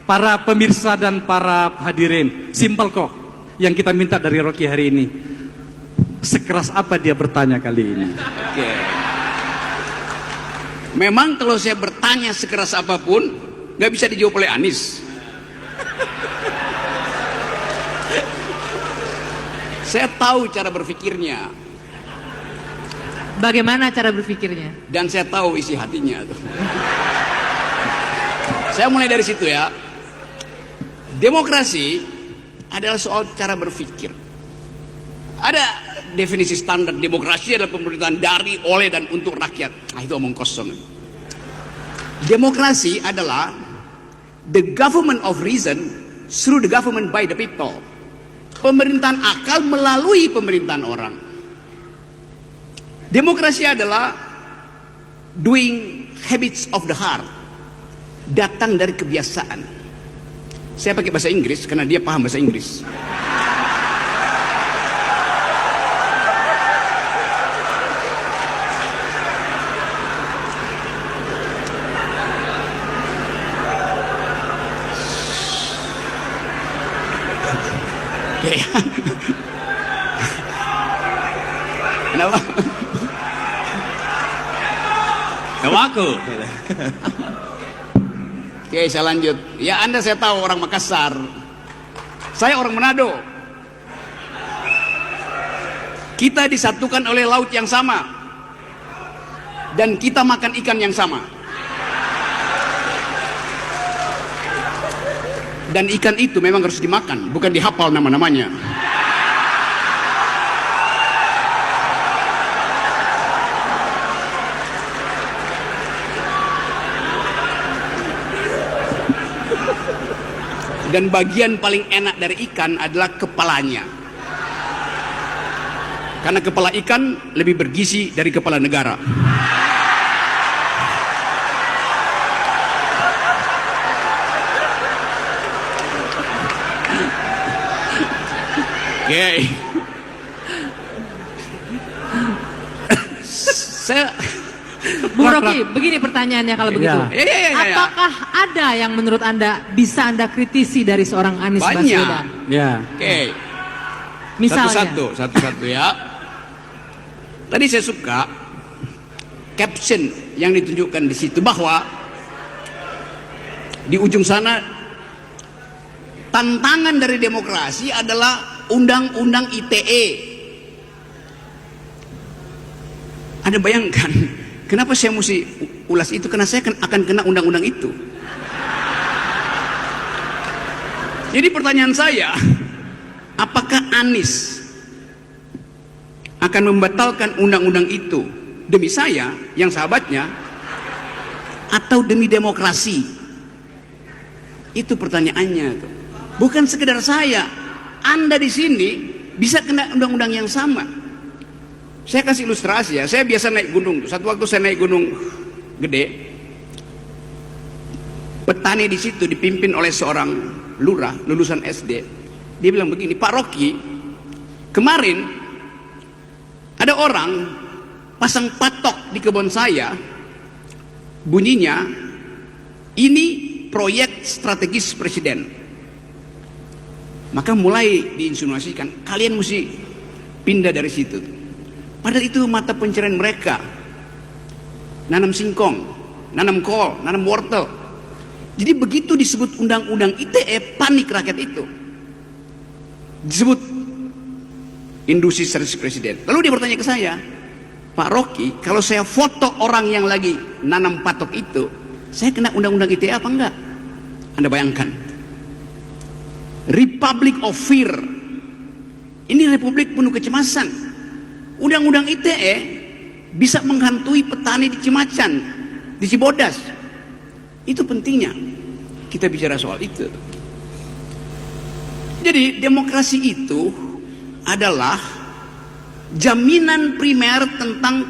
para pemirsa dan para hadirin, simpel kok yang kita minta dari Rocky hari ini. Sekeras apa dia bertanya kali ini? Oke. Memang kalau saya bertanya sekeras apapun, nggak bisa dijawab oleh Anies. Saya tahu cara berpikirnya. Bagaimana cara berpikirnya? Dan saya tahu isi hatinya. Saya mulai dari situ ya. Demokrasi adalah soal cara berpikir. Ada definisi standar demokrasi adalah pemerintahan dari, oleh, dan untuk rakyat. Nah, itu omong kosong. Demokrasi adalah the government of reason through the government by the people. Pemerintahan akal melalui pemerintahan orang. Demokrasi adalah doing habits of the heart. Datang dari kebiasaan. Saya pakai bahasa Inggris karena dia paham bahasa Inggris. Kenapa? Kenapa aku? Oke, saya lanjut. Ya, Anda saya tahu orang Makassar. Saya orang Manado. Kita disatukan oleh laut yang sama. Dan kita makan ikan yang sama. Dan ikan itu memang harus dimakan, bukan dihafal nama-namanya. Dan bagian paling enak dari ikan adalah kepalanya. Karena kepala ikan lebih bergizi dari kepala negara. Oke. Saya Bung Rocky, begini pertanyaannya kalau begitu. Ya. Apakah ada yang menurut Anda bisa Anda kritisi dari seorang Anies Baswedan? Ya. Oke. Misalnya. Satu-satu ya. Tadi saya suka caption yang ditunjukkan di situ bahwa di ujung sana tantangan dari demokrasi adalah undang-undang ITE. Anda bayangkan kenapa saya mesti ulas itu? Karena saya akan kena undang-undang itu. Jadi pertanyaan saya, apakah Anies akan membatalkan undang-undang itu demi saya, yang sahabatnya, atau demi demokrasi? Itu pertanyaannya. Bukan sekedar saya, Anda di sini bisa kena undang-undang yang sama. Saya kasih ilustrasi ya. Saya biasa naik gunung. Satu waktu saya naik gunung gede. Petani di situ dipimpin oleh seorang lurah lulusan SD. Dia bilang begini, Pak Rocky, kemarin ada orang pasang patok di kebun saya. Bunyinya, ini proyek strategis presiden. Maka mulai diinsinuasikan, kalian mesti pindah dari situ. Padahal itu mata pencarian mereka. Nanam singkong, nanam kol, nanam wortel. Jadi begitu disebut undang-undang ITE, panik rakyat itu. Disebut industri strategis presiden. Lalu dia bertanya ke saya, Pak Rocky, kalau saya foto orang yang lagi nanam patok itu, saya kena undang-undang ITE apa enggak? Anda bayangkan. Republic of Fear. Ini republik penuh kecemasan. Undang-undang ITE bisa menghantui petani di Cimacan, di Cibodas. Itu pentingnya kita bicara soal itu. Jadi demokrasi itu adalah jaminan primer tentang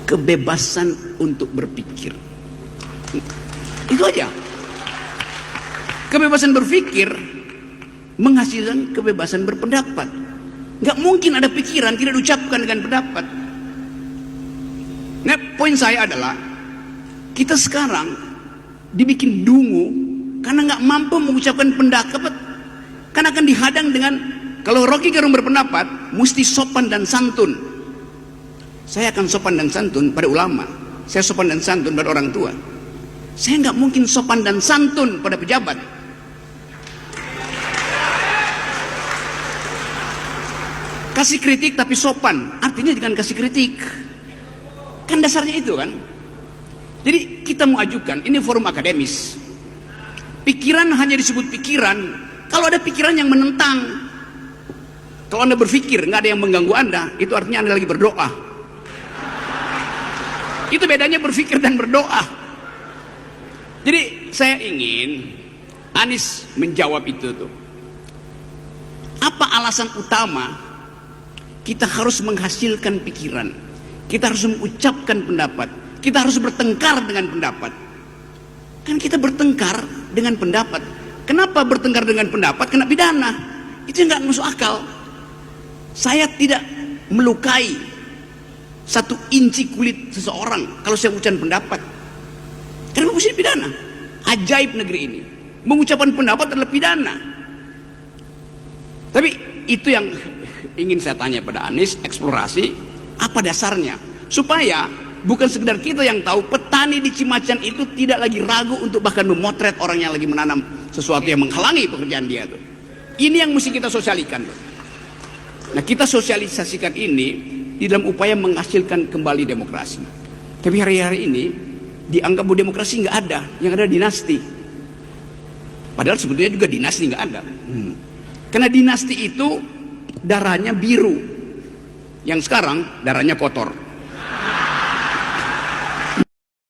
kebebasan untuk berpikir. Itu aja. Kebebasan berpikir menghasilkan kebebasan berpendapat. Nggak mungkin ada pikiran tidak diucapkan dengan pendapat. Nah, poin saya adalah kita sekarang dibikin dungu karena nggak mampu mengucapkan pendapat, karena akan dihadang dengan, kalau Rocky Gerung berpendapat mesti sopan dan santun. Saya akan sopan dan santun pada ulama, saya sopan dan santun pada orang tua. Saya nggak mungkin sopan dan santun pada pejabat. Kasih kritik tapi sopan, artinya jangan kasih kritik. Kan dasarnya itu kan. Jadi kita mau ajukan, ini forum akademis. Pikiran hanya disebut pikiran kalau ada pikiran yang menentang. Kalau Anda berpikir nggak ada yang mengganggu Anda, itu artinya Anda lagi berdoa. Itu bedanya berpikir dan berdoa. Jadi saya ingin Anies menjawab itu tuh. Apa alasan utama kita harus menghasilkan pikiran, kita harus mengucapkan pendapat, kita harus bertengkar dengan pendapat? Kan kita bertengkar dengan pendapat. Kenapa bertengkar dengan pendapat? Kena pidana. Itu nggak masuk akal. Saya tidak melukai 1 inci kulit seseorang kalau saya ucapkan pendapat. Karena mesti pidana. Ajaib negeri ini. Mengucapkan pendapat adalah pidana. Tapi itu yang ingin saya tanya pada Anies, eksplorasi apa dasarnya, supaya bukan sekedar kita yang tahu, petani di Cimacan itu tidak lagi ragu untuk bahkan memotret orang yang lagi menanam sesuatu yang menghalangi pekerjaan dia tuh. Ini yang mesti kita sosialisasikan tuh. Nah, kita sosialisasikan ini di dalam upaya menghasilkan kembali demokrasi. Tapi hari-hari ini dianggap bahwa demokrasi nggak ada, yang ada dinasti. Padahal sebetulnya juga dinasti nggak ada. Karena dinasti itu darahnya biru, yang sekarang darahnya kotor.